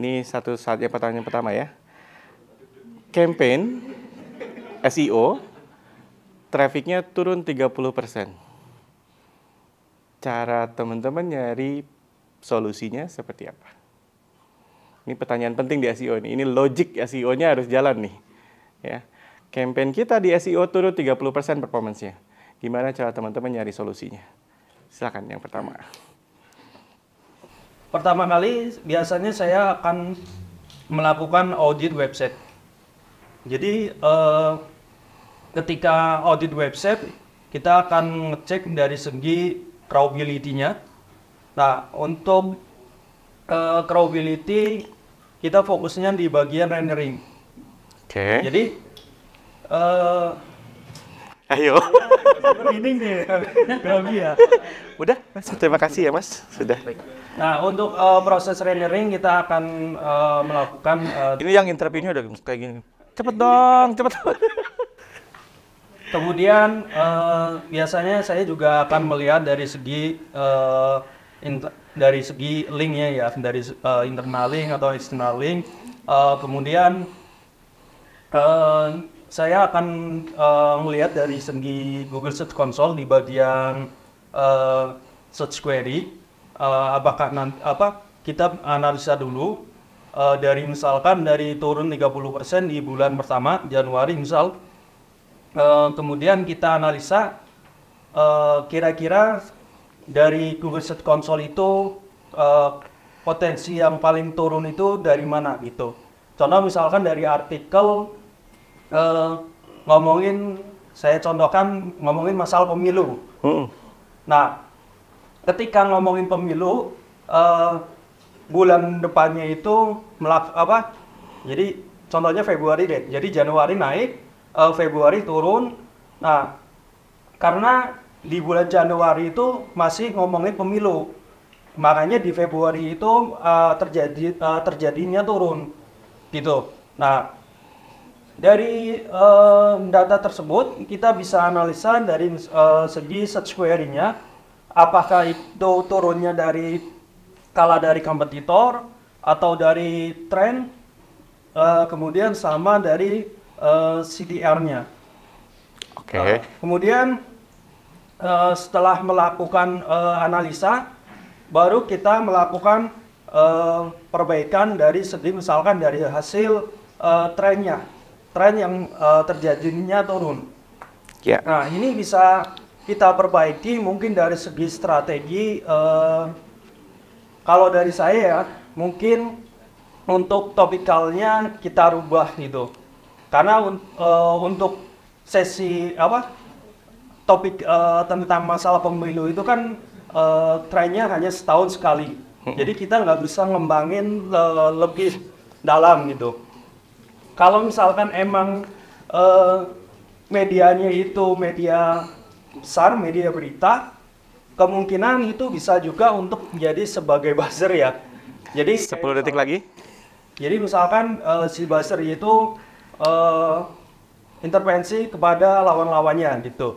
Ini satu saatnya pertanyaan pertama ya. Campaign SEO trafficnya turun 30%. Cara teman-teman nyari solusinya seperti apa? Ini pertanyaan penting di SEO ini. Ini logik SEO-nya harus jalan nih. Ya. Campaign kita di SEO turun 30% performance-nya. Gimana cara teman-teman nyari solusinya? Silakan yang pertama. Pertama kali biasanya saya akan melakukan audit website. Jadi ketika audit website kita akan ngecek dari segi crawlability-nya. Nah, untuk crawlability kita fokusnya di bagian rendering. Oke. Jadi Ayo. ini nih, grogi ya. Udah, Mas. Terima kasih ya, Mas. Sudah. Nah, untuk proses rendering kita akan melakukan Ini yang interviewnya udah kayak gini. Cepet dong, cepet. kemudian biasanya saya juga akan melihat dari segi linknya ya, dari internal link atau external link. Kemudian saya akan melihat dari segi Google Search Console di bagian search query. Apakah kita analisa dulu dari misalkan dari turun 30% di bulan pertama Januari misal, kemudian kita analisa kira-kira dari Google Search Console itu potensi yang paling turun itu dari mana gitu. Contoh misalkan dari artikel saya contohkan ngomongin masalah pemilu. Nah, ketika ngomongin pemilu, bulan depannya itu jadi contohnya Februari deh. Jadi Januari naik, Februari turun. Nah, karena di bulan Januari itu masih ngomongin pemilu, makanya di Februari itu terjadinya turun, gitu. Nah, dari data tersebut kita bisa analisa dari segi search query-nya, apakah itu turunnya dari kompetitor atau dari tren, kemudian sama dari CTR-nya. Oke. Kemudian setelah melakukan analisa, baru kita melakukan perbaikan dari segi misalkan dari hasil tren yang terjadinya turun. Ya. Nah, ini bisa kita perbaiki mungkin dari segi strategi. Kalau dari saya ya, mungkin untuk topikalnya kita rubah gitu. Karena untuk sesi topik tentang masalah pemilu itu kan trennya hanya setahun sekali. Jadi kita nggak bisa ngembangin lebih dalam gitu. Kalau misalkan emang medianya itu media besar, media berita, kemungkinan itu bisa juga untuk menjadi sebagai buzzer ya. Jadi 10 detik lagi. Jadi misalkan si buzzer itu intervensi kepada lawan-lawannya gitu.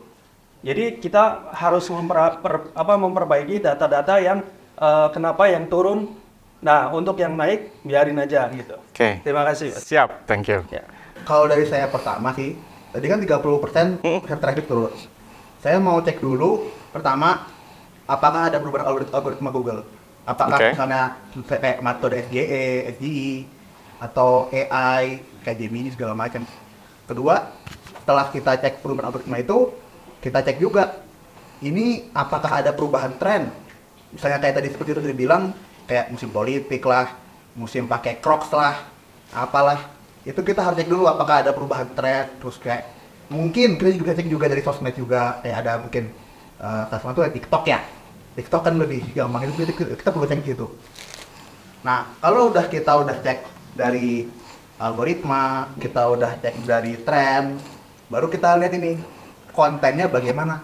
Jadi kita harus memperbaiki data-data yang kenapa yang turun. Nah, untuk yang naik biarin aja gitu. Oke. Terima kasih. Siap, thank you. Ya. Kalau dari saya pertama sih, tadi kan 30% traffic turun. Saya mau cek dulu, pertama, apakah ada perubahan algoritma Google. Apakah misalnya kayak metode SGE, SGE, atau AI, kayak Gemini, segala macam. Kedua, setelah kita cek perubahan algoritma itu, kita cek juga, ini apakah ada perubahan tren. Misalnya kayak tadi seperti itu dibilang, kayak musim politik lah, musim pakai Crocs lah, apalah. Itu kita harus cek dulu apakah ada perubahan tren. Terus kayak mungkin kita juga cek juga dari sosmed juga, kayak ada mungkin salah satu TikTok ya. TikTok kan lebih gampang, itu kita perlu cek gitu. Nah, kalau kita udah cek dari algoritma, kita udah cek dari tren, baru kita lihat ini kontennya bagaimana.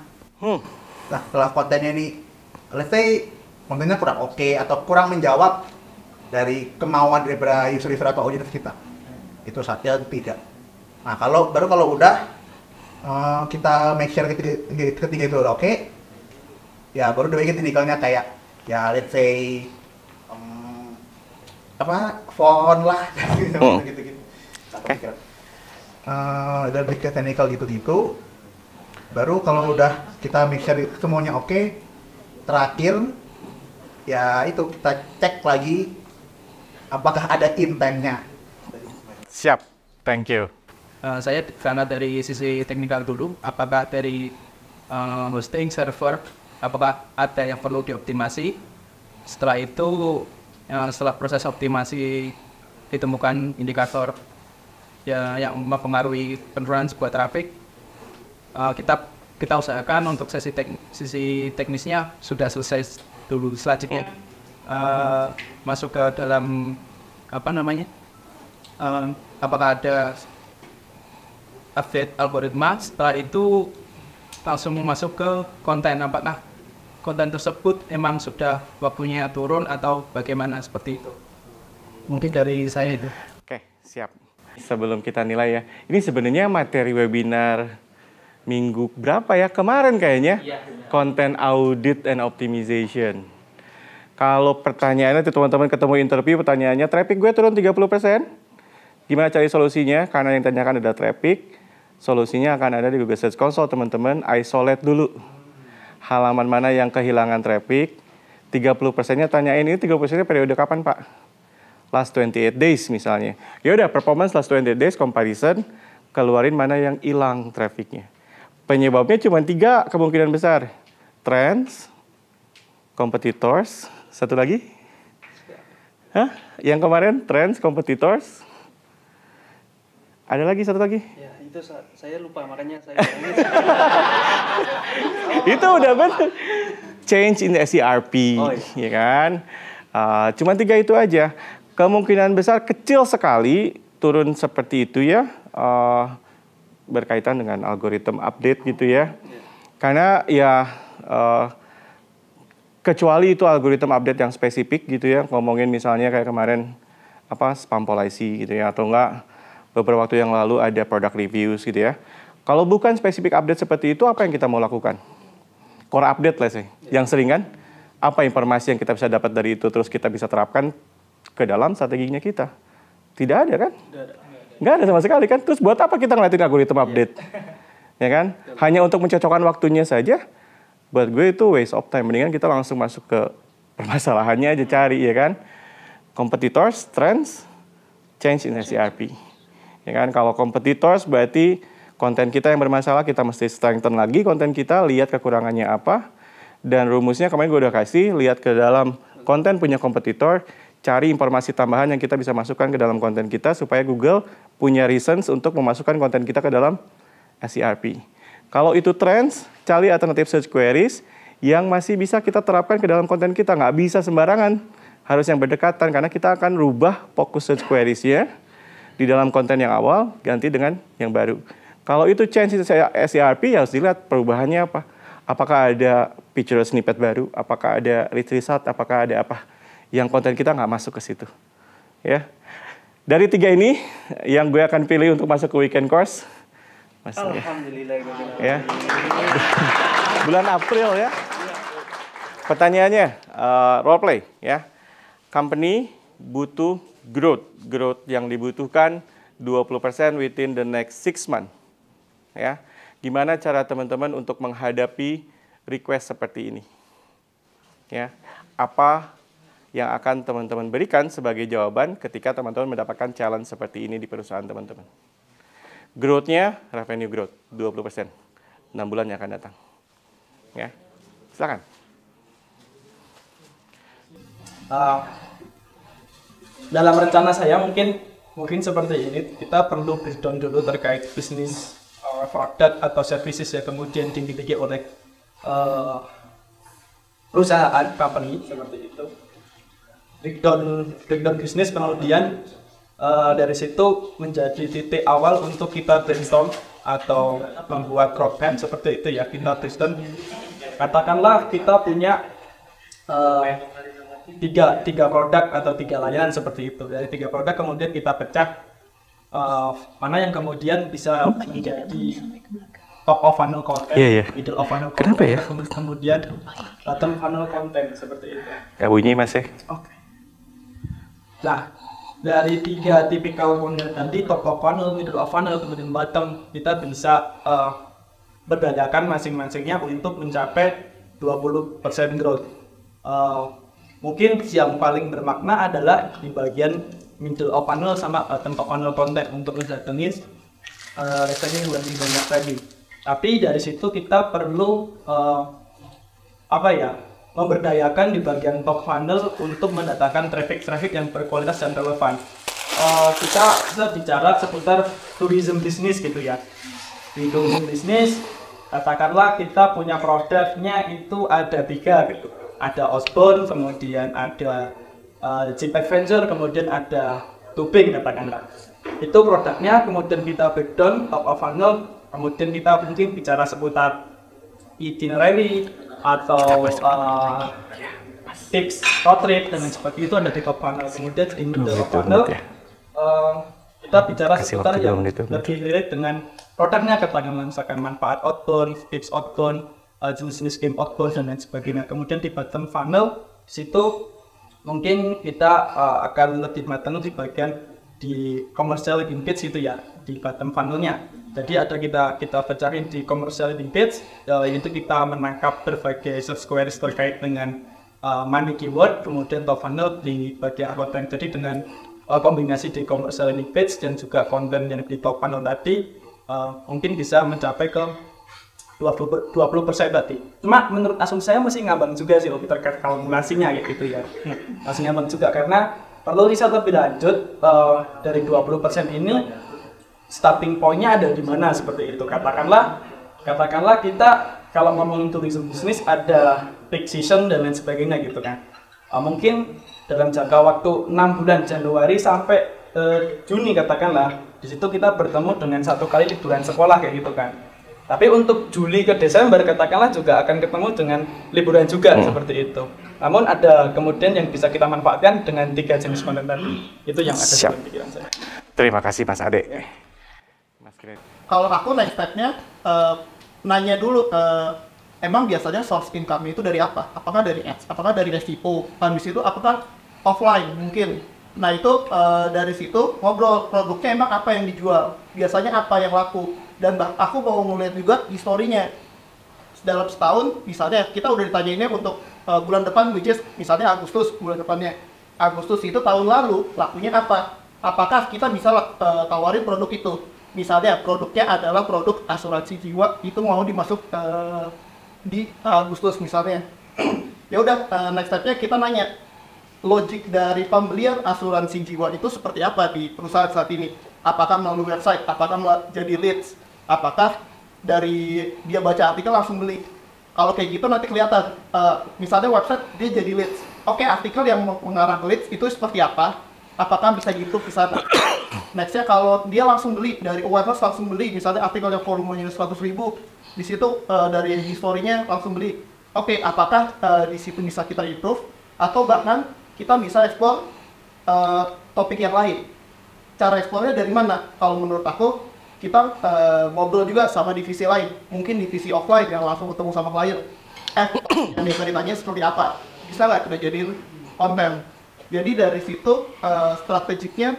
Nah, setelah kontennya ini, let's say kontennya kurang oke atau kurang menjawab dari kemauan daripada user-user atau audiens kita, itu saatnya tidak. Nah, kalau udah kita make sure ketiga itu udah oke, ya baru dibikin tipikalnya kayak ya let's say font lah gitu-gitu. Lebih ke technical gitu-gitu. Baru kalau udah kita make sure semuanya oke, terakhir ya itu kita cek lagi apakah ada intentnya. Siap, thank you. Saya karena dari sisi teknikal dulu, apakah dari hosting server, apakah ada yang perlu dioptimasi? Setelah itu, setelah proses optimasi ditemukan indikator yang mempengaruhi penurunan sebuah traffic, kita usahakan untuk sisi teknisnya sudah selesai dulu. Selanjutnya masuk ke dalam apakah ada update algoritma. Setelah itu langsung masuk ke konten, apakah konten tersebut emang sudah waktunya turun atau bagaimana, seperti itu. Mungkin dari saya itu. Oke, siap. Sebelum kita nilai ya, ini sebenarnya materi webinar minggu berapa ya? Kemarin kayaknya, Content Audit and Optimization. Kalau pertanyaannya tuh teman-teman ketemu interview, pertanyaannya, traffic gue turun 30%. Gimana cari solusinya? Karena yang ditanyakan ada traffic, solusinya akan ada di Google Search Console, teman-teman. Isolate dulu halaman mana yang kehilangan traffic. 30%-nya tanyain, ini 30%-nya periode kapan, Pak? Last 28 days misalnya. Ya udah, performance last 28 days comparison, keluarin mana yang hilang trafficnya. Penyebabnya cuma 3 kemungkinan besar. Trends, competitors, satu lagi? Hah? Yang kemarin trends, competitors. Ada lagi satu lagi? Ya, itu saya lupa, makanya saya Itu udah betul. Change in the SERP, ya kan? Cuma 3 itu aja. Kemungkinan besar kecil sekali turun seperti itu ya, berkaitan dengan algoritma update gitu ya. Karena ya kecuali itu algoritma update yang spesifik gitu ya, ngomongin misalnya kayak kemarin spam policy gitu ya, atau enggak beberapa waktu yang lalu ada product reviews gitu ya. Kalau bukan spesifik update seperti itu, apa yang kita mau lakukan? Core update lah sih, yang sering kan? Apa informasi yang kita bisa dapat dari itu terus kita bisa terapkan ke dalam strateginya kita? Tidak ada kan? Nggak ada sama sekali kan? Terus buat apa kita ngeliatin algoritma update? Ya kan? Hanya untuk mencocokkan waktunya saja. Buat gue itu waste of time. Mendingan kita langsung masuk ke permasalahannya aja, cari ya kan? Competitors, trends, change in SERP. Ya kan? Kalau competitors berarti konten kita yang bermasalah, kita mesti strengthen lagi konten kita, lihat kekurangannya apa. Dan rumusnya kemarin gue udah kasih, lihat ke dalam konten punya kompetitor, cari informasi tambahan yang kita bisa masukkan ke dalam konten kita supaya Google punya reasons untuk memasukkan konten kita ke dalam SERP. Kalau itu trends, cari alternative search queries yang masih bisa kita terapkan ke dalam konten kita. Nggak bisa sembarangan, harus yang berdekatan karena kita akan rubah fokus search queries ya di dalam konten yang awal, ganti dengan yang baru. Kalau itu change SERP, ya harus dilihat perubahannya apa. Apakah ada feature snippet baru, apakah ada rich result, apakah ada apa yang konten kita nggak masuk ke situ. Ya. Dari 3 ini, yang gue akan pilih untuk masuk ke weekend course. Alhamdulillah. Ya. Bulan April ya. Pertanyaannya, role play ya. Company butuh growth yang dibutuhkan 20% within the next 6 months. Ya. Gimana cara teman-teman untuk menghadapi request seperti ini? Ya, apa yang akan teman-teman berikan sebagai jawaban ketika teman-teman mendapatkan challenge seperti ini di perusahaan teman-teman? Growth-nya, revenue growth, 20%. 6 bulan yang akan datang. Ya, silakan. Dalam rencana saya mungkin seperti ini, kita perlu breakdown dulu terkait bisnis produk atau services yang kemudian dimiliki oleh perusahaan company seperti itu. Breakdown bisnis, kemudian dari situ menjadi titik awal untuk kita brainstorm atau membuat roadmap seperti itu ya. Kita brainstorm, katakanlah kita punya tiga produk atau 3 layanan seperti itu. Dari 3 produk kemudian kita pecah mana yang kemudian bisa menjadi top of funnel content, middle of funnel content. Kenapa ya? Kemudian bottom funnel content seperti itu. Ya bunyi Mas ya. Oke. Nah, dari 3 tipikal konten tadi, top of funnel, middle of funnel, kemudian bottom, kita bisa berdayakan masing-masingnya untuk mencapai 20% growth. Mungkin yang paling bermakna adalah di bagian middle of funnel sama bottom of funnel konten untuk menjadikan revenue lebih banyak lagi. Tapi dari situ kita perlu memberdayakan di bagian top funnel untuk mendatangkan traffic yang berkualitas dan relevan. Kita bisa bicara seputar tourism business gitu ya. Di tourism business, katakanlah kita punya produknya itu ada 3 gitu. Ada outbound, kemudian ada Jeep Adventure, kemudian ada tubing katakanlah. Itu produknya, kemudian kita breakdown top of funnel, kemudian kita mungkin bicara seputar itinerary atau tips road trip dan seperti itu ada di top funnel. Kemudian di middle of funnel kita bicara seputar yang lebih relate dengan produknya, katakanlah misalkan manfaat outbound, tips outbound, jenis game outbound dan lain sebagainya. Kemudian di bottom funnel di situ mungkin kita akan lebih matang di bagian di commercial landing page gitu ya, di bottom funnelnya. Jadi ada kita pecahin di commercial landing page, itu kita menangkap berbagai search queries terkait dengan money keyword. Kemudian top funnel di bagian konten, jadi dengan kombinasi di commercial landing page dan juga konten yang di top funnel tadi mungkin bisa mencapai ke 20% tadi. Cuma menurut asumsi saya masih ngambang juga sih lebih terkait kalkulasinya kayak gitu ya. Masih ngambang juga karena perlu riset lebih lanjut dari 20% ini starting point-nya ada di mana seperti itu. Katakanlah kita kalau ngomongin tourism business ada peak season dan lain sebagainya gitu kan. Mungkin dalam jangka waktu 6 bulan Januari sampai Juni katakanlah, di situ kita bertemu dengan 1 kali liburan sekolah kayak gitu kan. Tapi untuk Juli ke Desember katakanlah juga akan ketemu dengan liburan juga seperti itu. Namun ada kemudian yang bisa kita manfaatkan dengan 3 jenis konten tadi. Itu yang ada dalam pikiran saya. Terima kasih Mas Ade. Mas Gret. Kalau aku next step-nya nanya dulu emang biasanya source income itu dari apa? Apakah dari ads? Apakah dari resiko? Habis itu apakah offline mungkin? Nah itu dari situ ngobrol produknya emang apa yang dijual? Biasanya apa yang laku? Dan aku mau ngeliat juga historinya. Dalam setahun misalnya kita udah ditanyainnya untuk bulan depan, which is misalnya Agustus, bulan depannya Agustus itu tahun lalu lakunya apa? Apakah kita bisa tawarin produk itu? Misalnya produknya adalah produk asuransi jiwa, itu mau dimasuk di Agustus misalnya. Ya udah next stepnya kita nanya logik dari pembelian asuransi jiwa itu seperti apa di perusahaan saat ini? Apakah melalui website? Apakah jadi leads? Apakah dari dia baca artikel langsung beli? Kalau kayak gitu nanti kelihatan. Misalnya website dia jadi leads. Oke, artikel yang mengarah ke leads itu seperti apa? Apakah bisa gitu di sana? Nextnya kalau dia langsung beli dari awareness langsung beli, misalnya artikel yang volumenya 100.000, di situ dari historinya langsung beli. Oke, apakah di situ bisa kita improve atau bahkan kita bisa explore topik yang lain? Cara explore-nya dari mana? Kalau menurut aku kita ngobrol juga sama divisi lain, mungkin divisi offline yang langsung ketemu sama klien. Yang biasa ditanya seperti apa? Bisa nggak kita jadiin konten? Jadi dari situ strategiknya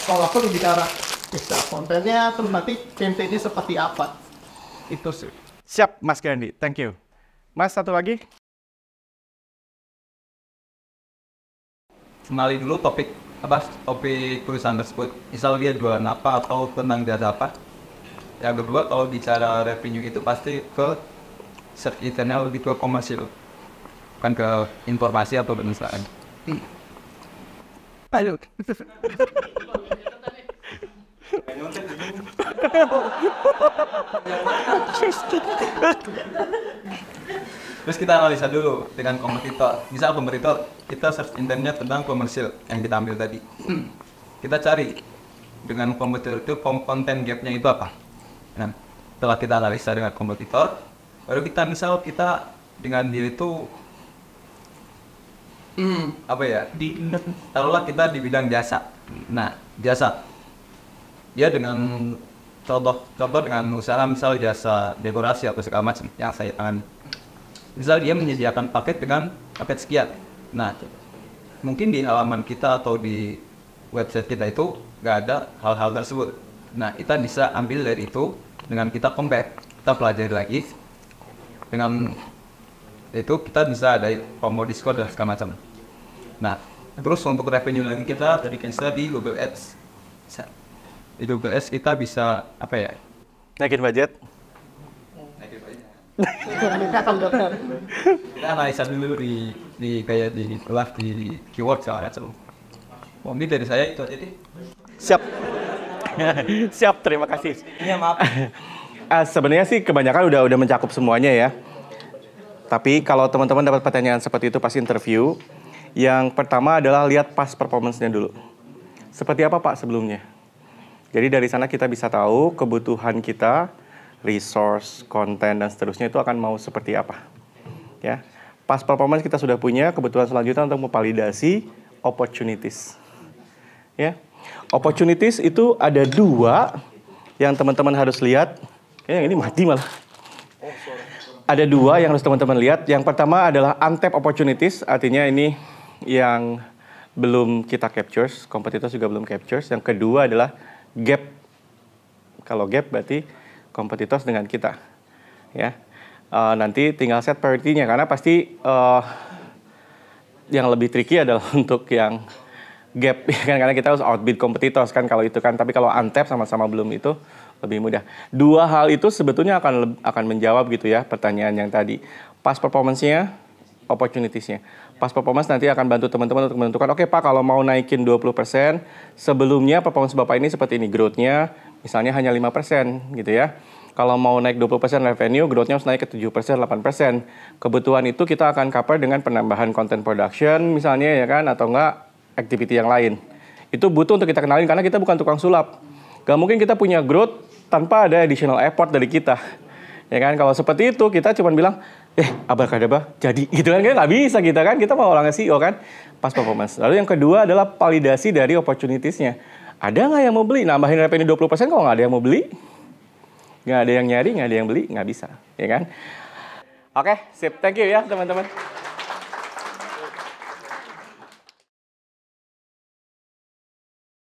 kalau aku bicara bisa kontennya, terus nanti campaign-nya seperti apa? Itu sih. Siap Mas Gandhi, thank you. Mas satu lagi? Kenali dulu topik perusahaan tersebut. Misal dia jualan apa atau tentang jasa apa. Yang kedua, kalau bicara revenue itu pasti ke search engine lebih ke komersil, bukan ke informasi atau perusahaan. Ayo. Terus kita analisa dulu dengan kompetitor. Misal kompetitor, kita search internet tentang komersil yang kita ambil tadi. Kita cari dengan kompetitor itu konten gapnya itu apa. Nah, setelah kita analisa dengan kompetitor, baru kita dengan diri itu taruhlah kita di bidang jasa. Nah, jasa dia dengan contoh dengan usaha misal jasa dekorasi atau segala macam yang saya tangan. Misal dia menyediakan paket dengan paket sekian. Nah, mungkin di halaman kita atau di website kita itu nggak ada hal-hal tersebut. Nah, kita bisa ambil dari itu dengan kita compare, kita pelajari lagi. Dengan itu kita bisa ada promo diskon dan segala macam. Nah, terus untuk revenue lagi kita dari cancel di Google Ads. Di Google Ads kita bisa apa ya? Naikin budget. Kita analisa dulu di kayak di live di keyword segala macam. Mungkin dari saya itu aja deh. Siap. Siap, terima kasih. Iya, maaf. Sebenarnya sih kebanyakan udah mencakup semuanya ya. Tapi kalau teman-teman dapat pertanyaan seperti itu pas interview, yang pertama adalah lihat past performance-nya dulu. Seperti apa Pak sebelumnya? Jadi dari sana kita bisa tahu kebutuhan kita, resource, konten, dan seterusnya itu akan mau seperti apa. Ya, past performance kita sudah punya, kebutuhan selanjutnya untuk memvalidasi opportunities. Ya, opportunities itu ada 2 yang teman-teman harus lihat. Yang ini mati malah. Ada 2 yang harus teman-teman lihat. Yang pertama adalah untapped opportunities, artinya ini yang belum kita capture, kompetitor juga belum capture. Yang kedua adalah gap. Kalau gap berarti kompetitor dengan kita. Ya, nanti tinggal set priority-nya karena pasti yang lebih tricky adalah untuk yang gap, kan, karena kita harus outbid kompetitors kan kalau itu kan. Tapi kalau untapped sama-sama belum itu lebih mudah. 2 hal itu sebetulnya akan menjawab gitu ya pertanyaan yang tadi. Past performance-nya, opportunities-nya. Past performance nanti akan bantu teman-teman untuk menentukan, oke Pak, kalau mau naikin 20%, sebelumnya performance Bapak ini seperti ini, growth-nya misalnya hanya 5% gitu ya. Kalau mau naik 20% revenue, growth-nya harus naik ke 7%, 8%. Kebutuhan itu kita akan cover dengan penambahan content production misalnya ya kan, atau enggak activity yang lain. Itu butuh untuk kita kenalin karena kita bukan tukang sulap. Gak mungkin kita punya growth tanpa ada additional effort dari kita. Ya kan, kalau seperti itu kita cuma bilang, abrakadabra jadi gitu kan, nggak bisa kita kan, kita mau orang SEO kan, past performance. Lalu yang kedua adalah validasi dari opportunities-nya. Ada nggak yang mau beli? Nambahin revenue 20% kalau nggak ada yang mau beli, nggak ada yang nyari, nggak ada yang beli, nggak bisa, ya kan? Oke, sip, thank you ya teman-teman.